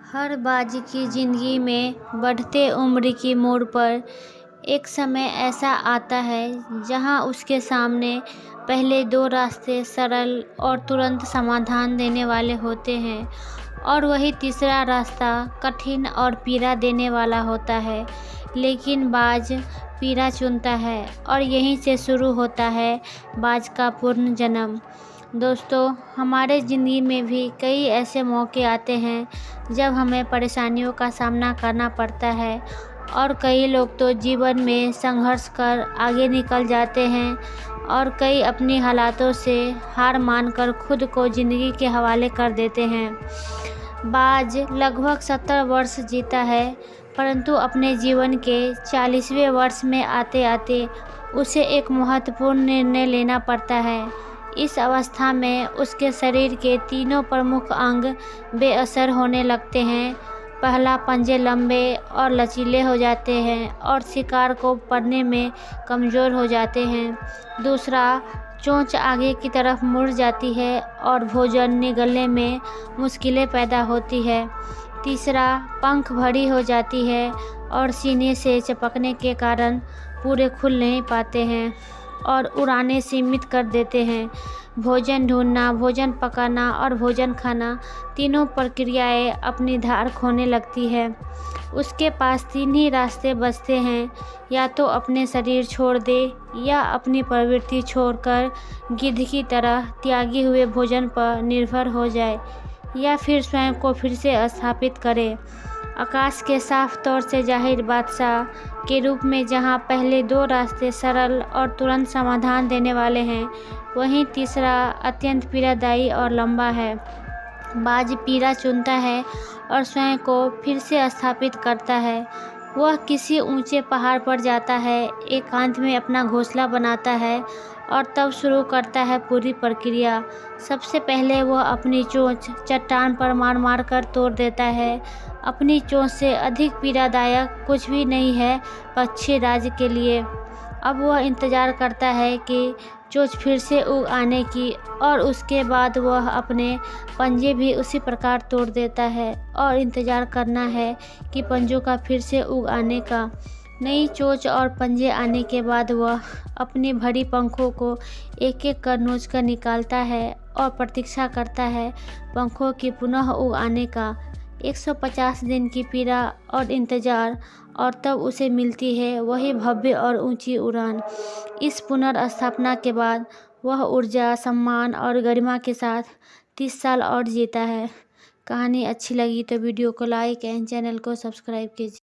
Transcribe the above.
हर बाज की ज़िंदगी में बढ़ते उम्र की मोड़ पर एक समय ऐसा आता है जहां उसके सामने पहले दो रास्ते सरल और तुरंत समाधान देने वाले होते हैं और वही तीसरा रास्ता कठिन और पीड़ा देने वाला होता है। लेकिन बाज पीड़ा चुनता है और यहीं से शुरू होता है बाज का पूर्ण जन्म। दोस्तों, हमारे ज़िंदगी में भी कई ऐसे मौके आते हैं जब हमें परेशानियों का सामना करना पड़ता है और कई लोग तो जीवन में संघर्ष कर आगे निकल जाते हैं और कई अपनी हालातों से हार मानकर खुद को ज़िंदगी के हवाले कर देते हैं। बाज लगभग 70 वर्ष जीता है, परंतु अपने जीवन के 40वें वर्ष में आते आते उसे एक महत्वपूर्ण निर्णय लेना पड़ता है। इस अवस्था में उसके शरीर के तीनों प्रमुख अंग बेअसर होने लगते हैं। पहला, पंजे लंबे और लचीले हो जाते हैं और शिकार को पकड़ने में कमज़ोर हो जाते हैं। दूसरा, चोंच आगे की तरफ मुड़ जाती है और भोजन निगलने में मुश्किलें पैदा होती है। तीसरा, पंख भरी हो जाती है और सीने से चिपकने के कारण पूरे खुल नहीं पाते हैं और उड़ानें सीमित कर देते हैं। भोजन ढूंढना, भोजन पकाना और भोजन खाना, तीनों प्रक्रियाएं अपनी धार खोने लगती है। उसके पास 3 ही रास्ते बचते हैं, या तो अपने शरीर छोड़ दे, या अपनी प्रवृत्ति छोड़कर गिद्ध की तरह त्यागे हुए भोजन पर निर्भर हो जाए, या फिर स्वयं को फिर से स्थापित करे आकाश के साफ तौर से जाहिर बादशाह के रूप में। जहां पहले 2 रास्ते सरल और तुरंत समाधान देने वाले हैं, वहीं तीसरा अत्यंत पीड़ादायी और लंबा है। बाज पीड़ा चुनता है और स्वयं को फिर से स्थापित करता है। वह किसी ऊंचे पहाड़ पर जाता है, एकांत में अपना घोंसला बनाता है और तब शुरू करता है पूरी प्रक्रिया। सबसे पहले वह अपनी चोंच चट्टान पर मार मार कर तोड़ देता है। अपनी चोंच से अधिक पीड़ादायक कुछ भी नहीं है पक्षी राज के लिए। अब वह इंतज़ार करता है कि चोंच फिर से उग आने की, और उसके बाद वह अपने पंजे भी उसी प्रकार तोड़ देता है और इंतज़ार करना है कि पंजों का फिर से उग आने का। नई चोंच और पंजे आने के बाद वह अपनी भरी पंखों को एक एक कर नोच कर निकालता है और प्रतीक्षा करता है पंखों की पुनः उग आने का। 150 दिन की पीड़ा और इंतज़ार, और तब उसे मिलती है वही भव्य और ऊंची उड़ान। इस पुनर्स्थापना के बाद वह ऊर्जा, सम्मान और गरिमा के साथ 30 साल और जीता है। कहानी अच्छी लगी तो वीडियो को लाइक एंड चैनल को सब्सक्राइब कीजिए।